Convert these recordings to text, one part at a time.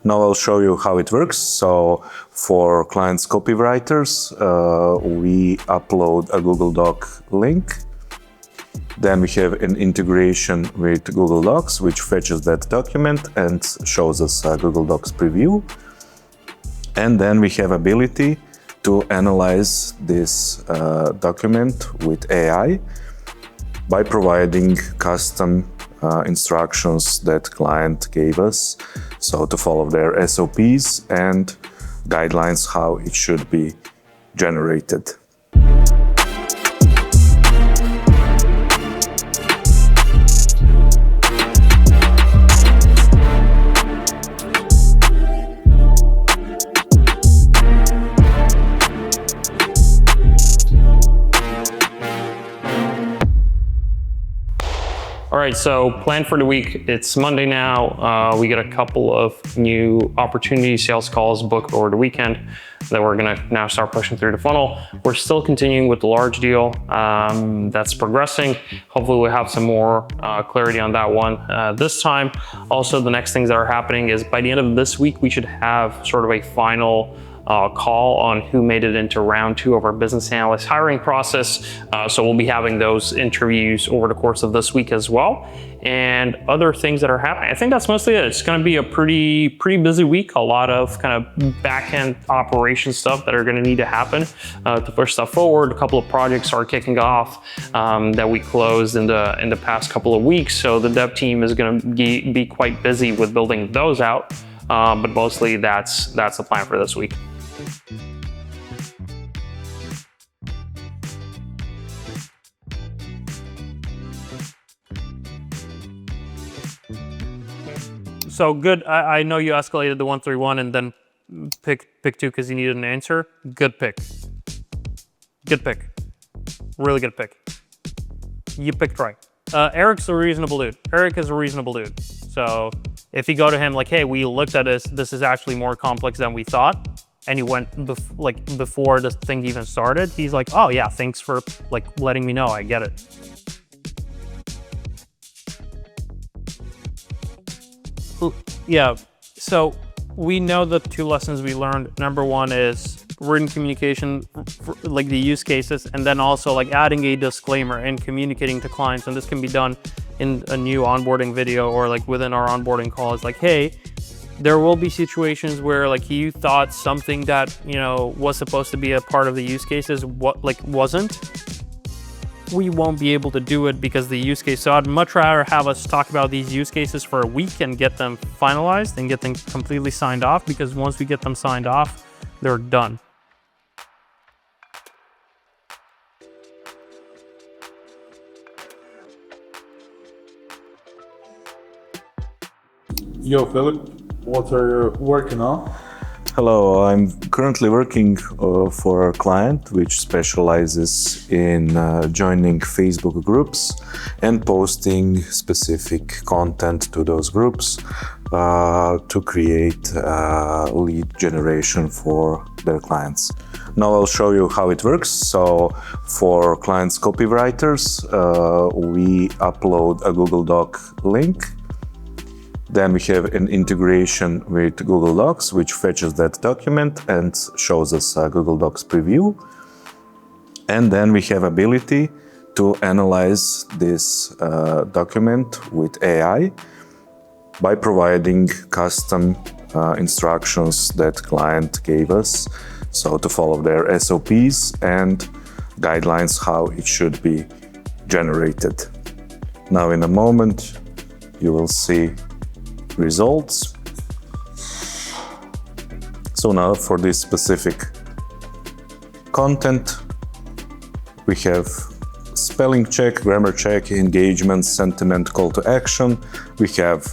Now I'll show you how it works. So for clients copywriters, we upload a Google Doc link. Then we have an integration with Google Docs, which fetches that document and shows us a Google Docs preview. And then we have ability to analyze this document with AI by providing custom instructions that client gave us. So to follow their SOPs and guidelines how it should be generated. All right, so plan for the week. It's Monday now. We got a couple of new opportunity sales calls booked over the weekend that we're gonna now start pushing through the funnel. We're still continuing with the large deal that's progressing. Hopefully we'll have some more clarity on that one this time. Also, the next things that are happening is by the end of this week, we should have sort of a final call on who made it into round 2 of our business analyst hiring process. So we'll be having those interviews over the course of this week as well. And other things that are happening, I think that's mostly it. It's going to be a pretty busy week. A lot of kind of back-end operation stuff that are going to need to happen to push stuff forward. A couple of projects are kicking off that we closed in the past couple of weeks. So the dev team is going to be quite busy with building those out. But mostly that's the plan for this week. So good. I know you escalated the 131 and then pick 2 because you needed an answer. Good pick. Good pick. Really good pick. You picked right. Eric's a reasonable dude. Eric is a reasonable dude. So if you go to him like, hey, we looked at this is actually more complex than we thought, and you went before the thing even started, he's like, oh yeah, thanks for letting me know, I get it. Yeah, so we know the 2 lessons we learned. Number 1 is written communication, like the use cases, and then also like adding a disclaimer and communicating to clients. And this can be done in a new onboarding video or like within our onboarding call. It's like, hey, there will be situations where like you thought something that, you know, was supposed to be a part of the use cases wasn't. We won't be able to do it because the use case. So I'd much rather have us talk about these use cases for a week and get them finalized and get them completely signed off, because once we get them signed off, they're done. Yo, Philip, what are you working on? Hello, I'm currently working for a client which specializes in joining Facebook groups and posting specific content to those groups to create lead generation for their clients. Now I'll show you how it works. So for clients copywriters, we upload a Google Doc link. Then we have an integration with Google Docs, which fetches that document and shows us a Google Docs preview. And then we have ability to analyze this document with AI by providing custom instructions that client gave us. So to follow their SOPs and guidelines how it should be generated. Now in a moment, you will see results. So now for this specific content, we have spelling check, grammar check, engagement, sentiment, call to action. We have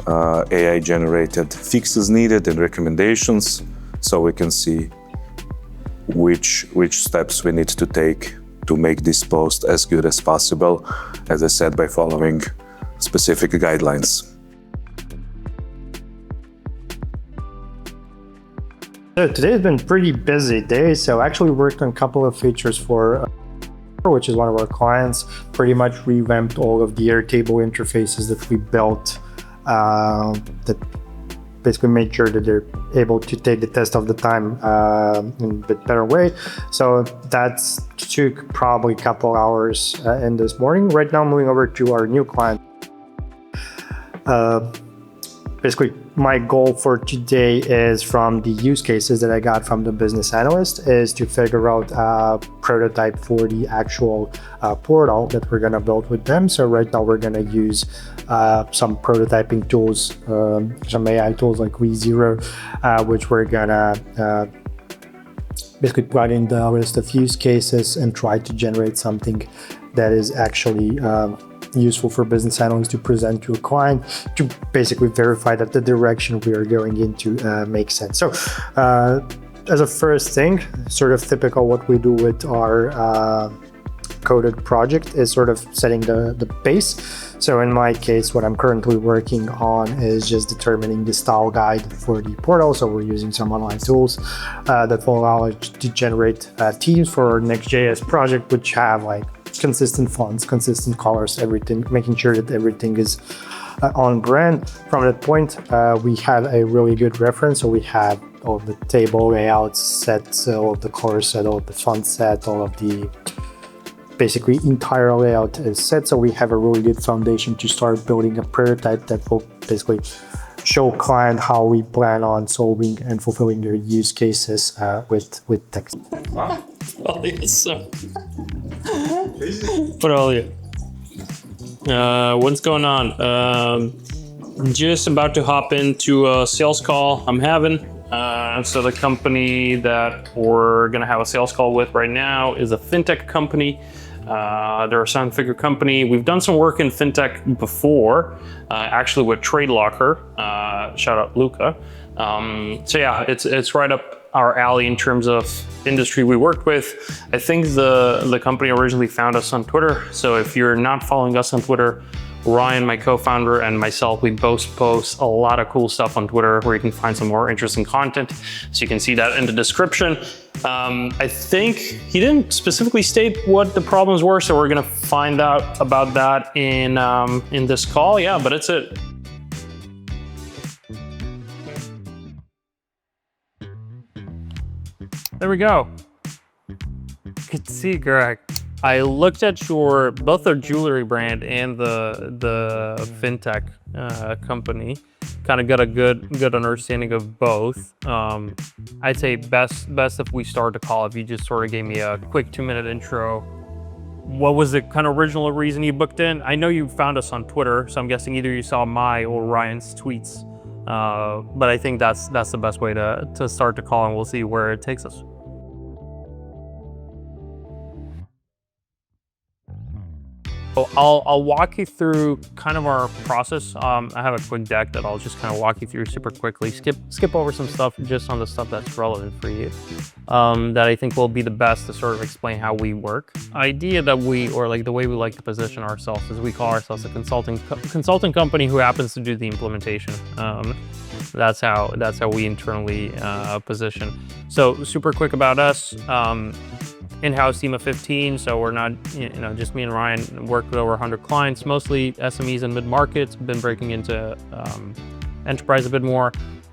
AI generated fixes needed and recommendations, so we can see which steps we need to take to make this post as good as possible, as I said, by following specific guidelines. So today has been a pretty busy day, so I actually worked on a couple of features for which is one of our clients. Pretty much revamped all of the Airtable interfaces that we built that basically made sure that they're able to take the test of the time in a bit better way. So that took probably a couple hours in this morning. Right now, moving over to our new client. Basically, my goal for today is, from the use cases that I got from the business analyst, is to figure out a prototype for the actual portal that we're gonna build with them. So right now we're gonna use some prototyping tools, some AI tools like V0, which we're gonna basically plug in the list of use cases and try to generate something that is actually useful for business analysts to present to a client to basically verify that the direction we are going into makes sense. So as a first thing, sort of typical what we do with our coded project is sort of setting the base. So in my case, what I'm currently working on is just determining the style guide for the portal. So we're using some online tools that will allow us to generate themes for our Next.js project, which have like consistent fonts, consistent colors, everything, making sure that everything is on brand. From that point, we had a really good reference. So we had all of the table layouts set, all of the colors set, all of the font set, all of the basically entire layout is set. So we have a really good foundation to start building a prototype that will basically show client how we plan on solving and fulfilling their use cases with text. What's going on? Just about to hop into a sales call I'm having. So the company that we're gonna have a sales call with right now is a fintech company. They're a seven-figure company. We've done some work in fintech before, actually with TradeLocker. Shout out Luca. So yeah, it's right up our alley in terms of industry we worked with. I think the company originally found us on Twitter. So if you're not following us on Twitter, Ryan, my co-founder, and myself, we both post a lot of cool stuff on Twitter where you can find some more interesting content. So you can see that in the description. I think he didn't specifically state what the problems were, so we're gonna find out about that in this call. Yeah, but it's it. There we go. Good to see you, Greg. I looked at both their jewelry brand and the fintech company. Kind of got a good understanding of both. I'd say best if we start the call, if you just sort of gave me a quick 2-minute intro. What was the kind of original reason you booked in? I know you found us on Twitter, so I'm guessing either you saw my or Ryan's tweets. But I think that's the best way to start the call, and we'll see where it takes us. So I'll walk you through kind of our process. I have a quick deck that I'll just kind of walk you through super quickly. Skip over some stuff just on the stuff that's relevant for you. That I think will be the best to sort of explain how we work. Idea that the way we like to position ourselves is we call ourselves a consulting company who happens to do the implementation. That's how we internally position. So super quick about us. In-house team of 15, so we're not, just me and Ryan. Work with over 100 clients, mostly SMEs and mid-markets. Been breaking into enterprise a bit more.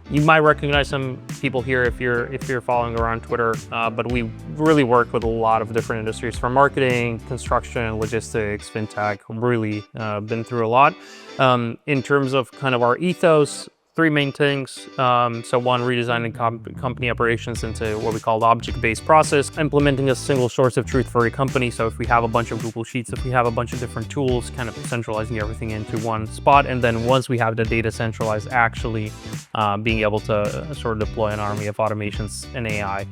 You might recognize some people here if you're following around Twitter, but we really work with a lot of different industries, from marketing, construction, logistics, fintech. Really been through a lot. In terms of kind of our ethos, 3 main things. So one, redesigning company operations into what we call the object-based process, implementing a single source of truth for a company. So if we have a bunch of Google Sheets, if we have a bunch of different tools, kind of centralizing everything into one spot. And then once we have the data centralized, actually being able to sort of deploy an army of automations and AI.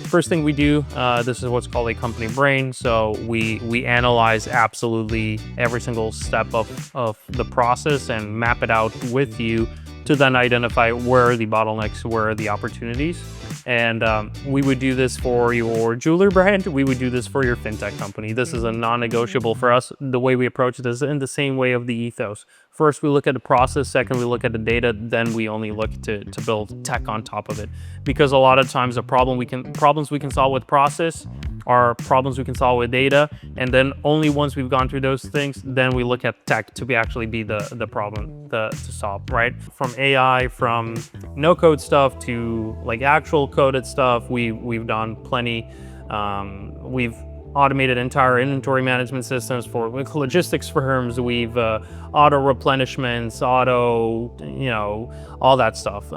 First thing we do, this is what's called a company brain. So we analyze absolutely every single step of the process and map it out with you to then identify where are the bottlenecks, where are the opportunities. And we would do this for your jewelry brand. We would do this for your fintech company. This is a non-negotiable for us. The way we approach this in the same way of the ethos. First, we look at the process. Second, we look at the data. Then we only look to build tech on top of it. Because a lot of times the problems we can solve with process are problems we can solve with data. And then only once we've gone through those things, then we look at tech to be actually be the problem to solve, right? From AI, from no code stuff to like actual coded stuff, we've done plenty. We've automated entire inventory management systems for logistics firms. We've auto replenishments, all that stuff.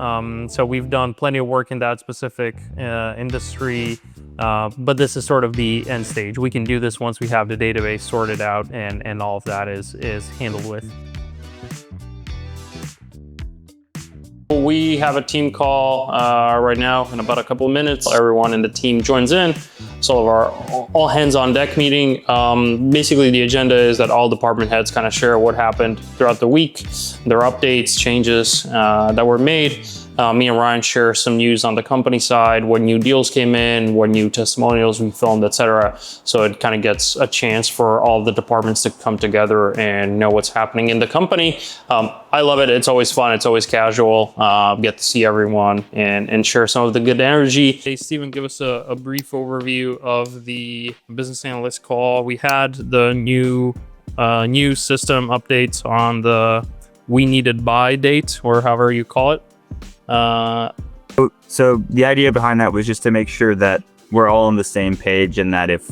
So we've done plenty of work in that specific industry. But this is sort of the end stage. We can do this once we have the database sorted out and all of that is handled with. We have a team call right now in about a couple of minutes. Everyone in the team joins in. So of our all hands on deck meeting. Basically the agenda is that all department heads kind of share what happened throughout the week, their updates, changes that were made. Me and Ryan share some news on the company side, what new deals came in, what new testimonials we filmed, etc. So it kind of gets a chance for all the departments to come together and know what's happening in the company. I love it. It's always fun. It's always casual. Get to see everyone and share some of the good energy. Hey, Steven, give us a brief overview of the business analyst call. We had the new system updates on the we needed by date, or however you call it. So the idea behind that was just to make sure that we're all on the same page, and that if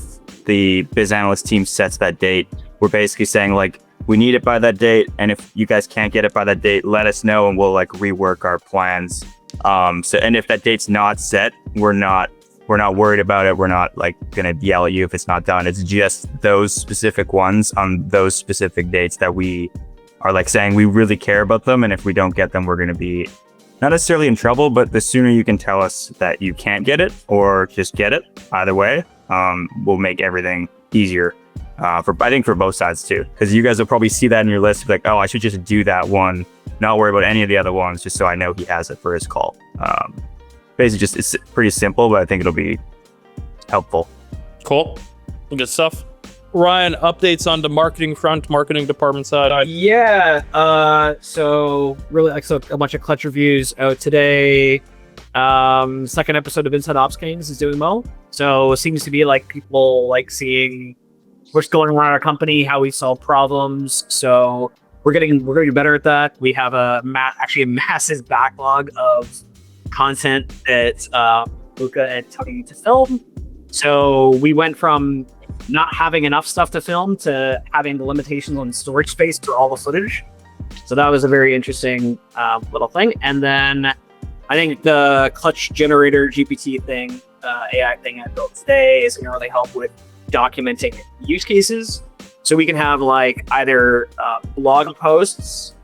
the biz analyst team sets that date, we're basically saying like, we need it by that date, and if you guys can't get it by that date, let us know and we'll like rework our plans. And if that date's not set, we're not worried about it. We're not like gonna yell at you if it's not done. It's just those specific ones on those specific dates that we are like saying we really care about them, and if we don't get them, we're gonna be not necessarily in trouble, but the sooner you can tell us that you can't get it or just get it, either way, will make everything easier. I think for both sides too, because you guys will probably see that in your list, like, oh, I should just do that one, not worry about any of the other ones, just so I know he has it for his call. Basically, it's pretty simple, but I think it'll be helpful. Cool, good stuff. Ryan, updates on the marketing front, marketing department side. So a bunch of clutch reviews out today. Second episode of Inside OpsKings is doing well. So it seems to be like people like seeing what's going on in our company, how we solve problems. So we're going to be better at that. We have a massive backlog of content that Luca and Tony need to film. So we went from not having enough stuff to film to having the limitations on storage space for all the footage. So that was a very interesting little thing. And then I think the clutch generator GPT thing, AI thing I built today is going to really help with documenting use cases. So we can have like either blog posts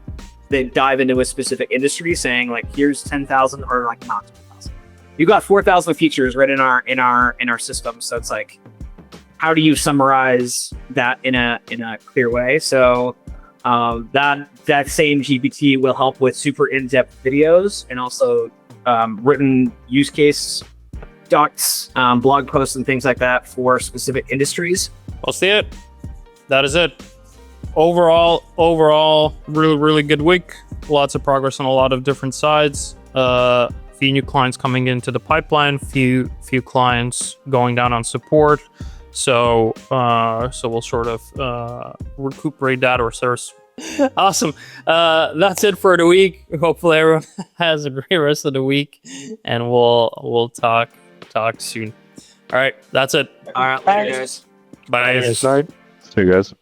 that dive into a specific industry saying like, here's 10,000 or like not 10,000. You got 4,000 features right in our system. So it's like, how do you summarize that in a clear way? So that same GPT will help with super in-depth videos and also written use case docs, blog posts and things like that for specific industries. I'll see it. That is it. Overall, really good week. Lots of progress on a lot of different sides. Few new clients coming into the pipeline. Few clients going down on support. So we'll sort of recuperate that or source. Awesome. That's it for the week. Hopefully everyone has a great rest of the week, and we'll talk soon. All right, that's it. All right, later, guys. Bye. See you guys.